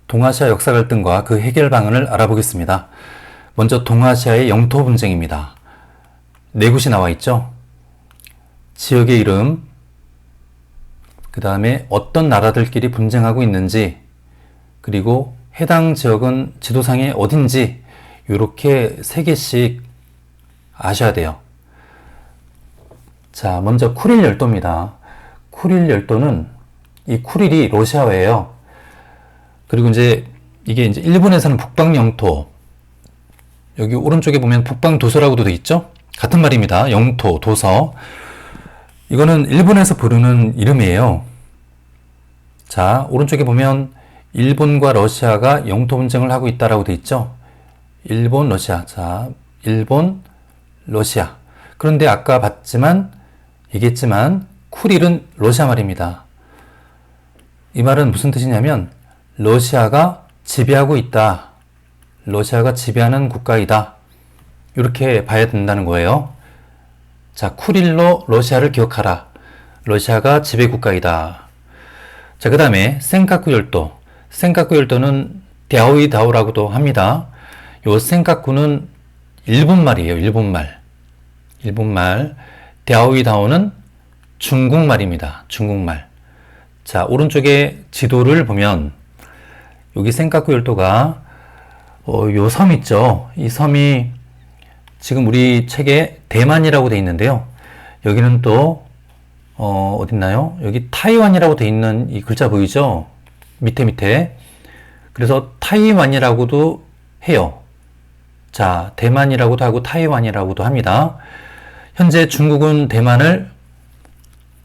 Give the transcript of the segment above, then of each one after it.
동아시아 역사 갈등과 그 해결 방안을 알아보겠습니다. 먼저 동아시아의 영토 분쟁입니다. 네 곳이 나와 있죠. 지역의 이름, 그 다음에 어떤 나라들끼리 분쟁하고 있는지, 그리고 해당 지역은 지도상에 어딘지 이렇게 세 개씩 아셔야 돼요. 자, 먼저 쿠릴 열도입니다. 쿠릴 열도는 이 쿠릴이 러시아어예요. 그리고 이게 일본에서는 북방 영토, 여기 오른쪽에 보면 북방 도서라고도 돼 있죠? 같은 말입니다. 영토, 도서. 이거는 일본에서 부르는 이름이에요. 자, 오른쪽에 보면 일본과 러시아가 영토 분쟁을 하고 있다라고 돼 있죠? 일본, 러시아. 자, 일본, 러시아. 그런데 아까 얘기했지만 쿠릴은 러시아 말입니다. 이 말은 무슨 뜻이냐면 러시아가 지배하고 있다. 러시아가 지배하는 국가이다. 이렇게 봐야 된다는 거예요. 자, 쿠릴로 러시아를 기억하라. 러시아가 지배 국가이다. 자, 그 다음에 센카쿠 열도. 센카쿠 열도는 랴오이다오라고도 합니다. 요 센카쿠는 일본말이에요. 일본말. 랴오이다오는 중국말입니다. 중국말. 자, 오른쪽에 지도를 보면 여기 센카쿠 열도가 요 섬 있죠. 이 섬이 지금 우리 책에 대만이라고 돼 있는데요. 여기는 또 어딨나요? 여기 타이완이라고 돼 있는 이 글자 보이죠? 밑에. 그래서 타이완이라고도 해요. 자, 대만이라고도 하고 타이완이라고도 합니다. 현재 중국은 대만을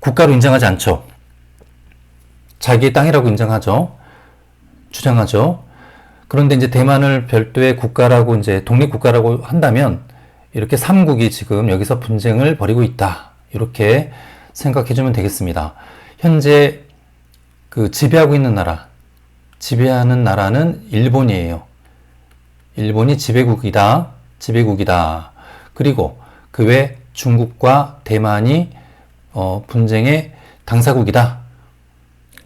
국가로 인정하지 않죠. 자기의 땅이라고 주장하죠. 그런데 대만을 별도의 국가라고 독립국가라고 한다면 이렇게 3국이 지금 여기서 분쟁을 벌이고 있다. 이렇게 생각해 주면 되겠습니다. 현재 그 지배하는 나라는 일본이에요. 일본이 지배국이다. 그리고 그 외 중국과 대만이 분쟁의 당사국이다.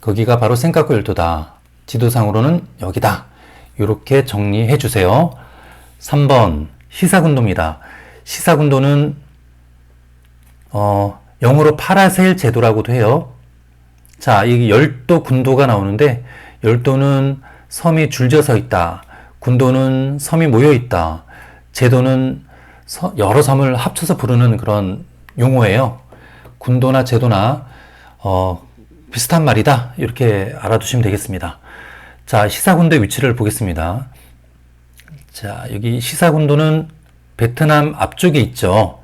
거기가 바로 센카쿠 열도다. 지도상으로는 여기다. 이렇게 정리해 주세요. 3번 시사군도입니다. 시사군도는 영어로 파라셀 제도라고도 해요. 자, 이 열도 군도가 나오는데 열도는 섬이 줄져서 있다. 군도는 섬이 모여 있다. 제도는 여러 섬을 합쳐서 부르는 그런 용어예요. 군도나 제도나 비슷한 말이다. 이렇게 알아두시면 되겠습니다. 자, 시사군도의 위치를 보겠습니다. 자, 여기 시사군도는 베트남 앞쪽에 있죠.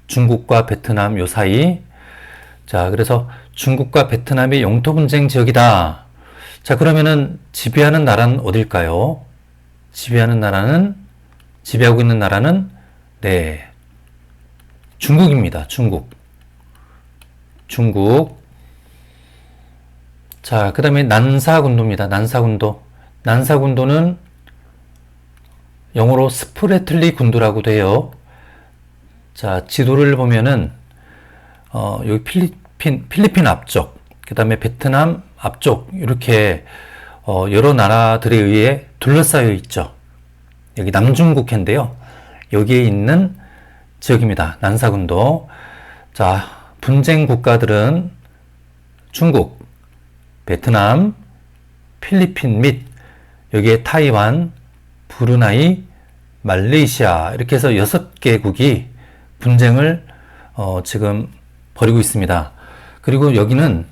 중국과 베트남 요 사이. 자, 그래서 중국과 베트남의 영토 분쟁 지역이다. 자, 그러면은 지배하는 나라는 어딜까요? 지배하고 있는 나라는 중국입니다. 중국. 자, 그 다음에 난사군도입니다. 난사군도는 영어로 스프레틀리 군도라고도 해요. 자, 지도를 보면은 여기 필리핀 앞쪽, 그 다음에 베트남 앞쪽 이렇게 여러 나라들에 의해 둘러싸여 있죠. 여기 남중국해인데요. 여기에 있는 지역입니다. 난사군도. 자, 분쟁 국가들은 중국, 베트남, 필리핀 및 여기에 타이완, 브루나이, 말레이시아 이렇게 해서 6개국이 분쟁을 지금 벌이고 있습니다. 그리고 여기는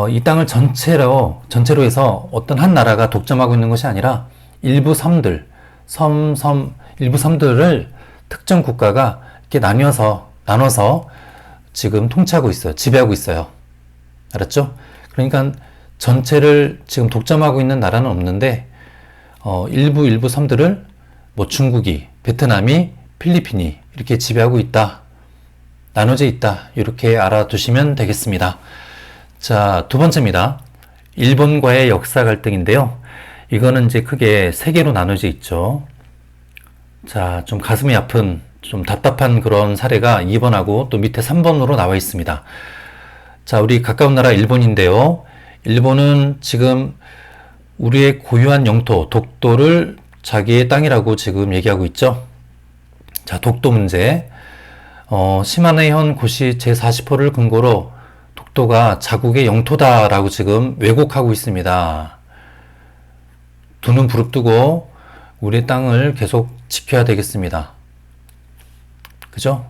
이 땅을 전체로 해서 어떤 한 나라가 독점하고 있는 것이 아니라 일부 섬들을 특정 국가가 이렇게 나눠서 지금 통치하고 있어요. 지배하고 있어요. 알았죠? 그러니까 전체를 지금 독점하고 있는 나라는 없는데 일부 섬들을 중국이, 베트남이, 필리핀이 이렇게 지배하고 있다. 나눠져 있다. 이렇게 알아두시면 되겠습니다. 자, 두 번째입니다. 일본과의 역사 갈등인데요. 이거는 크게 세 개로 나눠져 있죠. 자, 좀 가슴이 아픈, 좀 답답한 그런 사례가 2번하고 또 밑에 3번으로 나와 있습니다. 자, 우리 가까운 나라 일본인데요. 일본은 지금 우리의 고유한 영토, 독도를 자기의 땅이라고 지금 얘기하고 있죠. 자, 독도 문제. 시마네현 고시 제40호를 근거로 독도가 자국의 영토다라고 지금 왜곡하고 있습니다. 두 눈 부릅뜨고 우리의 땅을 계속 지켜야 되겠습니다. 그죠?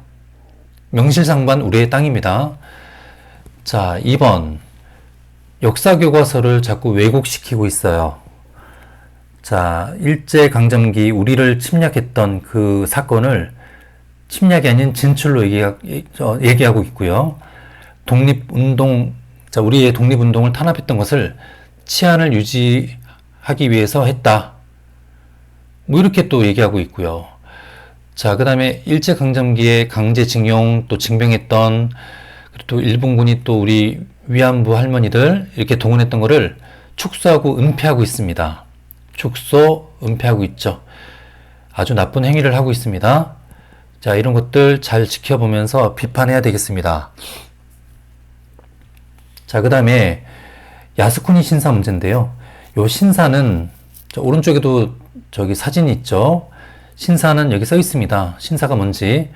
명실상부한 우리의 땅입니다. 자, 2번. 역사교과서를 자꾸 왜곡시키고 있어요. 자, 일제강점기 우리를 침략했던 그 사건을 침략이 아닌 진출로 얘기하고 있고요. 독립운동, 자, 우리의 독립운동을 탄압했던 것을 치안을 유지하기 위해서 했다. 뭐 이렇게 또 얘기하고 있고요. 자, 그 다음에 일제강점기에 강제징용 또 징병했던, 그리고 또 일본군이 또 우리 위안부 할머니들 이렇게 동원했던 거를 축소하고 은폐하고 있습니다. 축소, 은폐하고 있죠. 아주 나쁜 행위를 하고 있습니다. 자, 이런 것들 잘 지켜보면서 비판해야 되겠습니다. 자, 그 다음에 야스쿠니 신사 문제인데요. 요 신사는 저 오른쪽에도 저기 사진이 있죠. 신사는 여기 써 있습니다. 신사가 뭔지.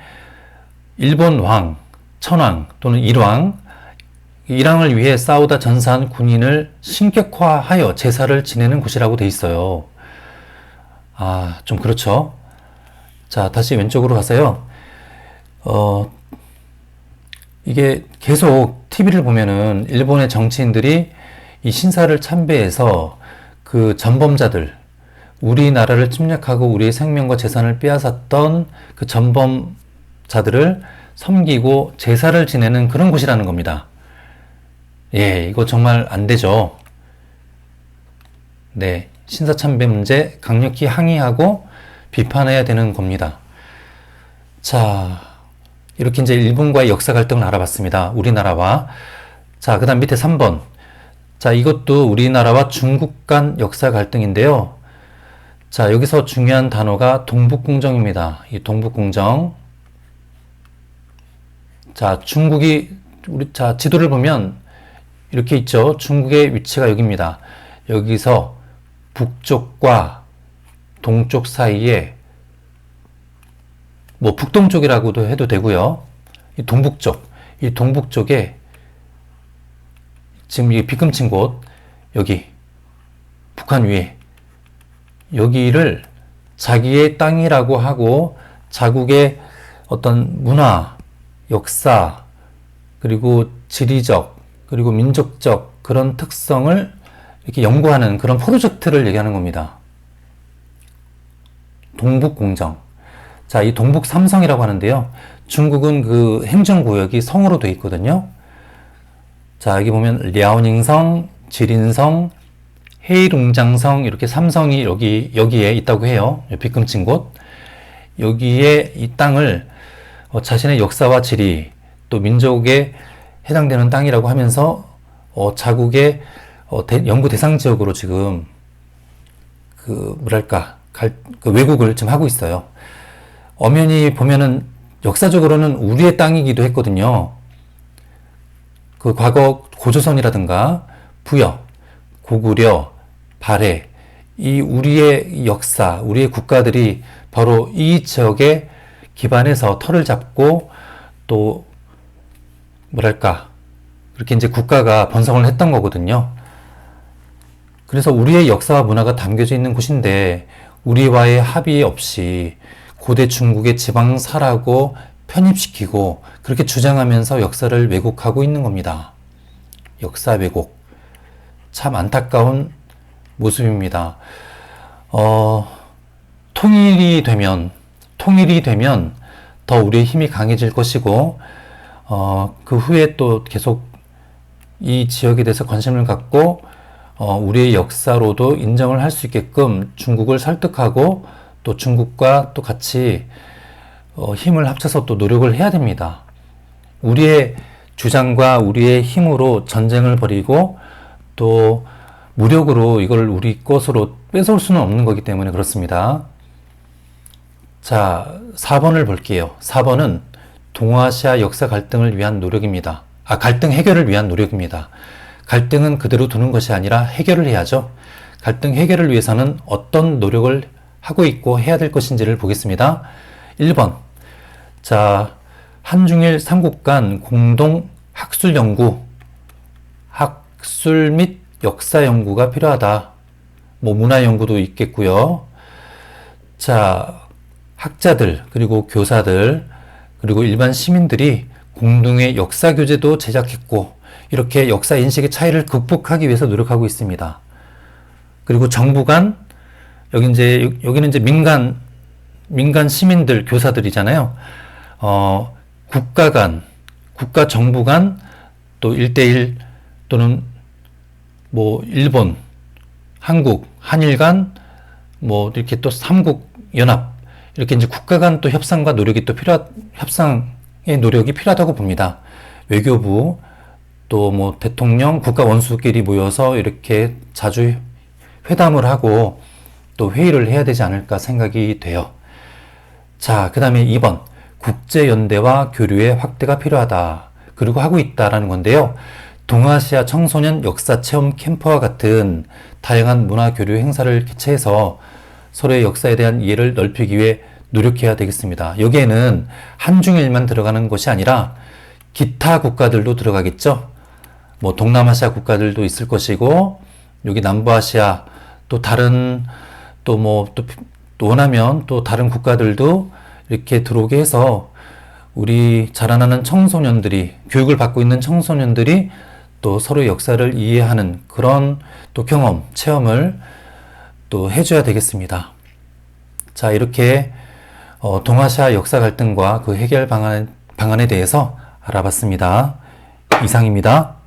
일본 왕, 천황 또는 일왕을 위해 싸우다 전사한 군인을 신격화하여 제사를 지내는 곳이라고 돼 있어요. 아, 좀 그렇죠. 자, 다시 왼쪽으로 가서요. 이게 계속 TV를 보면은 일본의 정치인들이 이 신사를 참배해서 그 전범자들, 우리나라를 침략하고 우리의 생명과 재산을 빼앗았던 그 전범자들을 섬기고 제사를 지내는 그런 곳이라는 겁니다. 예, 이거 정말 안 되죠. 네, 신사참배 문제 강력히 항의하고 비판해야 되는 겁니다. 자, 이렇게 이제 일본과의 역사 갈등을 알아봤습니다. 우리나라와. 자, 그 다음 밑에 3번. 자, 이것도 우리나라와 중국 간 역사 갈등인데요. 자, 여기서 중요한 단어가 동북공정입니다. 이 동북공정. 자, 자, 지도를 보면 이렇게 있죠. 중국의 위치가 여기입니다. 여기서 북쪽과 동쪽 사이에 뭐 북동쪽이라고도 해도 되고요. 이 동북쪽에 지금 이 빗금친 곳, 여기 북한 위에 여기를 자기의 땅이라고 하고 자국의 어떤 문화, 역사, 그리고 지리적, 그리고 민족적 그런 특성을 이렇게 연구하는 그런 프로젝트를 얘기하는 겁니다. 동북공정. 자, 이 동북삼성이라고 하는데요. 중국은 그 행정구역이 성으로 되어 있거든요. 자, 여기 보면 랴오닝성, 지린성, 헤이룽장성 이렇게 삼성이 여기에 있다고 해요. 빗금친 곳. 여기에 이 땅을 자신의 역사와 지리 또 민족에 해당되는 땅이라고 하면서 자국의 연구 대상 지역으로 지금 그 왜곡을 지금 하고 있어요. 엄연히 보면은 역사적으로는 우리의 땅이기도 했거든요. 그 과거 고조선이라든가 부여, 고구려, 발해 이 우리의 역사, 우리의 국가들이 바로 이 지역에 기반해서 터를 잡고 또 그렇게 이제 국가가 번성을 했던 거거든요. 그래서 우리의 역사와 문화가 담겨져 있는 곳인데 우리와의 합의 없이 고대 중국의 지방사라고 편입시키고 그렇게 주장하면서 역사를 왜곡하고 있는 겁니다. 역사 왜곡. 참 안타까운 모습입니다. 통일이 되면 더 우리의 힘이 강해질 것이고 그 후에 또 계속 이 지역에 대해서 관심을 갖고 우리의 역사로도 인정을 할 수 있게끔 중국을 설득하고 또 중국과 또 같이 힘을 합쳐서 또 노력을 해야 됩니다. 우리의 주장과 우리의 힘으로 전쟁을 벌이고 또 무력으로 이걸 우리 것으로 뺏어올 수는 없는 거기 때문에 그렇습니다. 자, 4번을 볼게요. 4번은 동아시아 역사 갈등을 위한 노력입니다. 갈등 해결을 위한 노력입니다. 갈등은 그대로 두는 것이 아니라 해결을 해야죠. 갈등 해결을 위해서는 어떤 노력을 하고 있고 해야 될 것인지를 보겠습니다. 1번. 자, 한중일 3국 간 공동 학술 연구, 학술 및 역사 연구가 필요하다. 뭐 문화 연구도 있겠고요. 자, 학자들, 그리고 교사들, 그리고 일반 시민들이 공동의 역사 교재도 제작했고, 이렇게 역사 인식의 차이를 극복하기 위해서 노력하고 있습니다. 그리고 정부 간, 여기는 이제 민간 시민들, 교사들이잖아요. 국가 간, 국가 정부 간, 또 1대1 또는 뭐 일본, 한국, 한일 간, 뭐 이렇게 또 3국 연합, 이렇게 이제 국가 간 또 협상과 노력이 또 협상의 노력이 필요하다고 봅니다. 외교부, 또 뭐 대통령, 국가 원수끼리 모여서 이렇게 자주 회담을 하고 또 회의를 해야 되지 않을까 생각이 돼요. 자, 그 다음에 2번. 국제연대와 교류의 확대가 필요하다. 그리고 하고 있다라는 건데요. 동아시아 청소년 역사체험 캠프와 같은 다양한 문화 교류 행사를 개최해서 서로의 역사에 대한 이해를 넓히기 위해 노력해야 되겠습니다. 여기에는 한중일만 들어가는 것이 아니라 기타 국가들도 들어가겠죠. 뭐 동남아시아 국가들도 있을 것이고, 여기 남부아시아 또 다른 또 원하면 또 다른 국가들도 이렇게 들어오게 해서 우리 자라나는 청소년들이, 교육을 받고 있는 청소년들이 또 서로의 역사를 이해하는 그런 또 경험, 체험을 또 해줘야 되겠습니다. 자, 이렇게 동아시아 역사 갈등과 그 해결 방안에 대해서 알아봤습니다. 이상입니다.